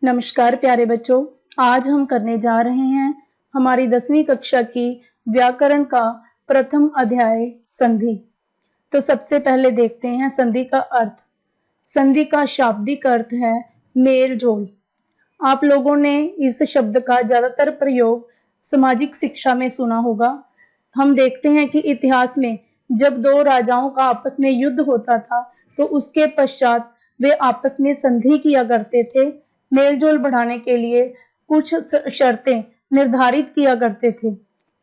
नमस्कार प्यारे बच्चों, आज हम करने जा रहे हैं हमारी 10वीं कक्षा की व्याकरण का प्रथम अध्याय संधि। तो सबसे पहले देखते हैं संधि का अर्थ। संधि का शाब्दिक अर्थ है मेल जोल। आप लोगों ने इस शब्द का ज्यादातर प्रयोग सामाजिक शिक्षा में सुना होगा। हम देखते हैं कि इतिहास में जब दो राजाओं का आपस में युद्ध होता था तो उसके पश्चात वे आपस में संधि किया करते थे। मेलजोल बढ़ाने के लिए कुछ शर्तें निर्धारित किया करते थे।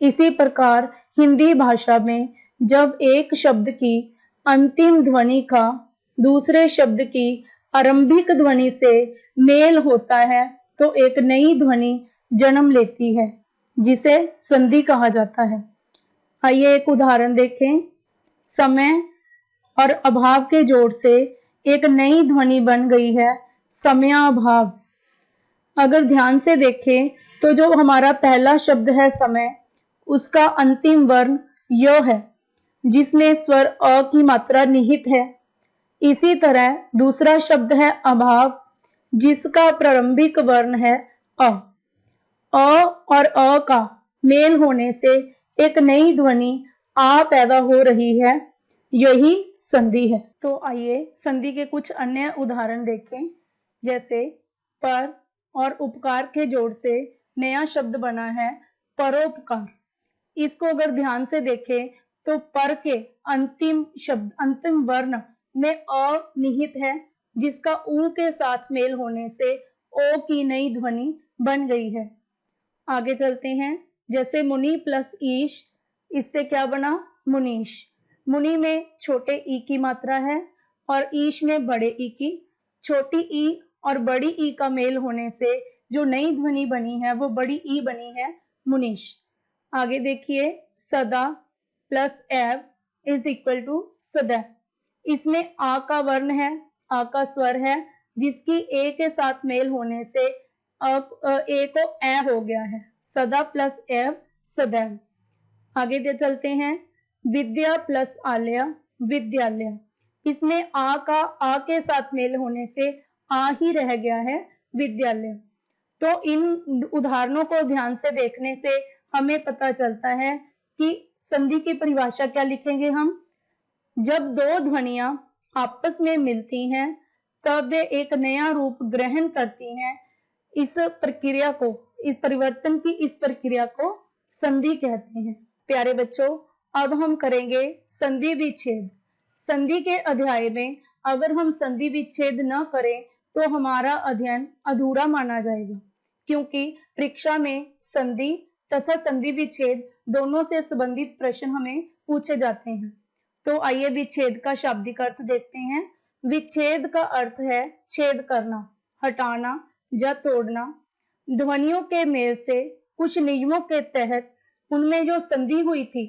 इसी प्रकार हिंदी भाषा में जब एक शब्द की अंतिम ध्वनि का दूसरे शब्द की आरंभिक ध्वनि से मेल होता है तो एक नई ध्वनि जन्म लेती है, जिसे संधि कहा जाता है। आइए एक उदाहरण देखें। समय और अभाव के जोड़ से एक नई ध्वनि बन गई है, समयाभाव। अगर ध्यान से देखें तो जो हमारा पहला शब्द है समय, उसका अंतिम वर्ण य है, जिसमें स्वर अ की मात्रा निहित है। इसी तरह दूसरा शब्द है अभाव, जिसका प्रारंभिक वर्ण है अ। और अ का मेल होने से एक नई ध्वनि आ पैदा हो रही है, यही संधि है। तो आइए संधि के कुछ अन्य उदाहरण देखें। जैसे पर और उपकार के जोड़ से नया शब्द बना है परोपकार। इसको अगर ध्यान से देखें तो पर के अंतिम वर्ण में अ निहित है, जिसका उ के साथ मेल होने से ओ की नई ध्वनि बन गई है। आगे चलते हैं। जैसे मुनि प्लस ईश, इससे क्या बना मुनीश। मुनि में छोटे ई की मात्रा है और ईश में बड़े ई की। छोटी ई और बड़ी ई का मेल होने से जो नई ध्वनि बनी है वो बड़ी ई बनी है, मुनीश। आगे देखिए, सदा प्लस एव इज इक्वल टू सदैव। इसमें आ का वर्ण है, आ का स्वर है, जिसकी ए के साथ मेल होने से ए को ए हो गया है। सदा प्लस एव सदैव। आगे चलते हैं। विद्या प्लस आलय विद्यालय। इसमें आ के साथ मेल होने से आ ही रह गया है, विद्यालय। तो इन उदाहरणों को ध्यान से देखने से हमें पता चलता है कि संधि की परिभाषा क्या लिखेंगे हम। जब दो ध्वनियां आपस में मिलती हैं तब वे एक नया रूप ग्रहण करती हैं। इस प्रक्रिया को, इस परिवर्तन की इस प्रक्रिया को संधि कहते हैं। प्यारे बच्चों, अब हम करेंगे संधि विच्छेद। संधि के अध्याय में अगर हम संधि विच्छेद न करें तो हमारा अध्ययन अधूरा माना जाएगा, क्योंकि परीक्षा में संधि तथा संधि विच्छेद दोनों से संबंधित प्रश्न हमें पूछे जाते हैं। तो आइए विच्छेद का शाब्दिक अर्थ देखते हैं। विच्छेद का अर्थ है छेद करना, हटाना या तोड़ना। ध्वनियों के मेल से कुछ नियमों के तहत उनमें जो संधि हुई थी,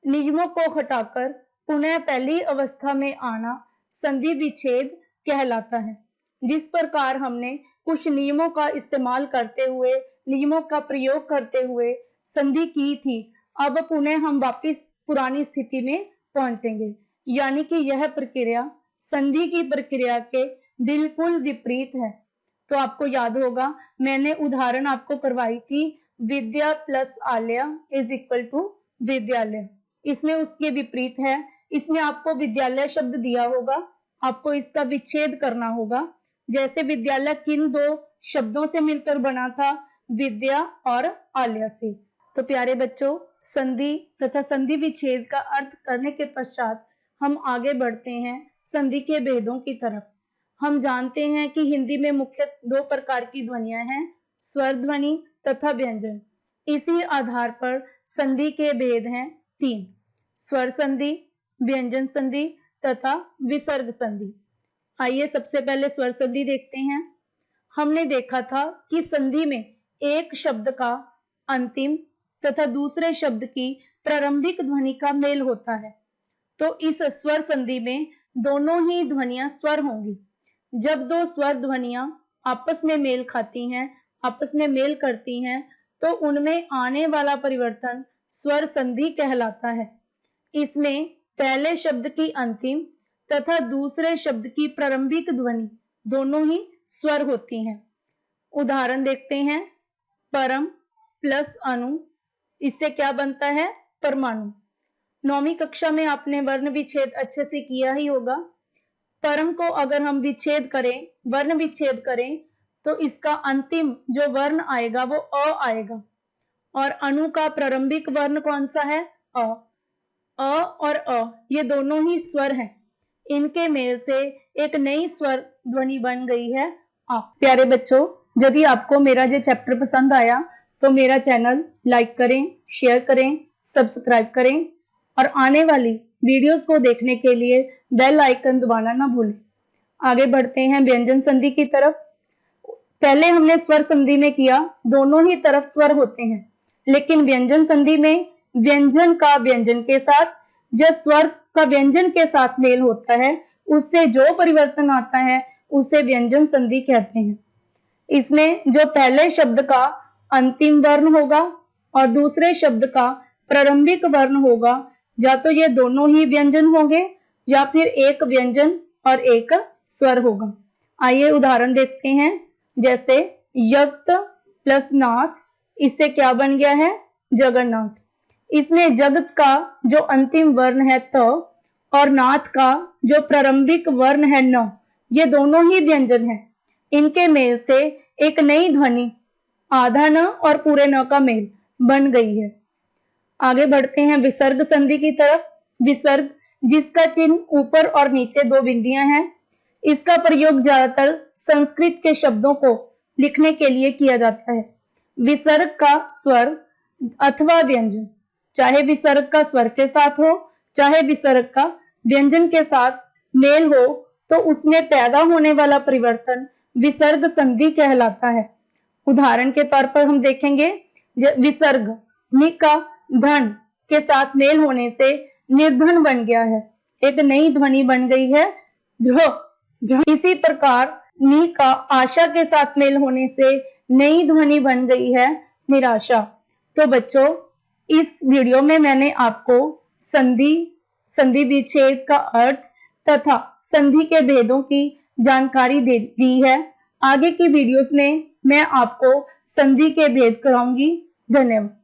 नियमों को हटाकर पुनः पहली अवस्था में आना संधि विच्छेद कहलाता है। जिस प्रकार हमने कुछ नियमों का इस्तेमाल करते हुए, नियमों का प्रयोग करते हुए संधि की थी, अब पुनः हम वापस पुरानी स्थिति में पहुंचेंगे। यानी कि यह प्रक्रिया संधि की प्रक्रिया के बिल्कुल विपरीत है। तो आपको याद होगा, मैंने उदाहरण आपको करवाई थी, विद्या प्लस आलय इज इक्वल टू विद्यालय। इसमें उसके विपरीत है। इसमें आपको विद्यालय शब्द दिया होगा, आपको इसका विच्छेद करना होगा। जैसे विद्यालय किन दो शब्दों से मिलकर बना था, विद्या और आलय से। तो प्यारे बच्चों, संधि तथा संधि विच्छेद का अर्थ करने के पश्चात हम आगे बढ़ते हैं संधि के भेदों की तरफ। हम जानते हैं कि हिंदी में मुख्य दो प्रकार की ध्वनियां हैं, स्वर ध्वनि तथा व्यंजन। इसी आधार पर संधि के भेद हैं तीन: स्वर संधि, व्यंजन संधि तथा विसर्ग संधि। आइए सबसे पहले स्वर संधि देखते हैं। हमने देखा था कि संधि में एक शब्द का अंतिम तथा दूसरे शब्द की प्रारंभिक ध्वनि का मेल होता है। तो इस स्वर संधि में दोनों ही ध्वनियां स्वर होंगी। जब दो स्वर ध्वनियां आपस में मेल खाती हैं, आपस में मेल करती हैं, तो उनमें आने वाला परिवर्तन स्वर संधि कहलाता है। इसमें पहले शब्द की अंतिम तथा दूसरे शब्द की प्रारंभिक ध्वनि दोनों ही स्वर होती हैं। उदाहरण देखते हैं। परम प्लस अणु, इससे क्या बनता है? परमाणु। 9वीं कक्षा में आपने वर्ण विच्छेद अच्छे से किया ही होगा। परम को अगर हम विच्छेद करें, वर्ण विच्छेद करें, तो इसका अंतिम जो वर्ण आएगा वो अ आएगा। और अणु का प्रारंभिक वर्ण कौन सा है? अ। अ और अ ये दोनों ही स्वर हैं। इनके मेल से एक नई स्वर ध्वनि बन गई है आ। प्यारे बच्चों, यदि आपको मेरा ये चैप्टर पसंद आया तो मेरा चैनल लाइक करें, शेयर करें, सब्सक्राइब करें और आने वाली वीडियोस को देखने के लिए बेल आइकन दबाना ना भूलें। आगे बढ़ते हैं व्यंजन संधि की तरफ। पहले हमने स्वर संधि में किया, दोनों ही तरफ स्वर होते हैं, लेकिन व्यंजन संधि में व्यंजन का व्यंजन के साथ, जब स्वर का व्यंजन के साथ मेल होता है, उससे जो परिवर्तन आता है उसे व्यंजन संधि कहते हैं। इसमें जो पहले शब्द का अंतिम वर्ण होगा और दूसरे शब्द का प्रारंभिक वर्ण होगा, या तो ये दोनों ही व्यंजन होंगे या फिर एक व्यंजन और एक स्वर होगा। आइए उदाहरण देखते हैं। जैसे यक्त प्लस नाथ, इससे क्या बन गया है? जगन्नाथ। इसमें जगत का जो अंतिम वर्ण है त और नाथ का जो प्रारंभिक वर्ण है न, ये दोनों ही व्यंजन हैं। इनके मेल से एक नई ध्वनि आधा न और पूरे न का मेल बन गई है। आगे बढ़ते हैं विसर्ग संधि की तरफ। विसर्ग, जिसका चिन्ह ऊपर और नीचे दो बिंदियां हैं, इसका प्रयोग ज्यादातर संस्कृत के शब्दों को लिखने के लिए किया जाता है। विसर्ग का स्वर अथवा व्यंजन, चाहे विसर्ग का स्वर के साथ हो, चाहे विसर्ग का व्यंजन के साथ मेल हो, तो उसमें पैदा होने वाला परिवर्तन विसर्ग संधि कहलाता है। उदाहरण के तौर पर हम देखेंगे, विसर्ग नि का धन के साथ मेल होने से निर्धन बन गया है, एक नई ध्वनि बन गई है ध्र। इसी प्रकार नि का आशा के साथ मेल होने से नई ध्वनि बन गई है निराशा। तो बच्चों, इस वीडियो में मैंने आपको संधि विच्छेद का अर्थ तथा संधि के भेदों की जानकारी दी है। आगे की वीडियोस में मैं आपको संधि के भेद कराऊंगी। धन्यवाद।